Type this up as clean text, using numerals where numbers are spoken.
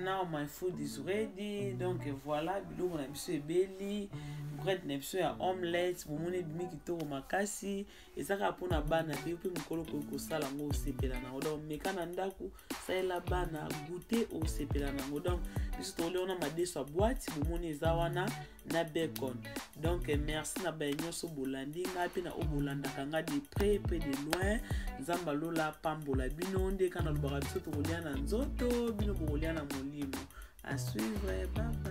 now my food is ready. Donc voilà, biloko na biso ebeli, bread na biso ya omelette, bomone bimi kitoko makasi, ezaka pona bana te pe mukolo ko sala ngo sepela na donc meka na ndaku saela bana goûter au sepela na donc biso to le ona madeso boîte bomone eza wana na bacon. Donc merci na ba nyonso bolandi nga pe na obolanda kanga de près de loin, nzamba lola pambola bino nde kana lobaka biso to kolia na nzoto bino kolia na molimo. À suivre. Bye.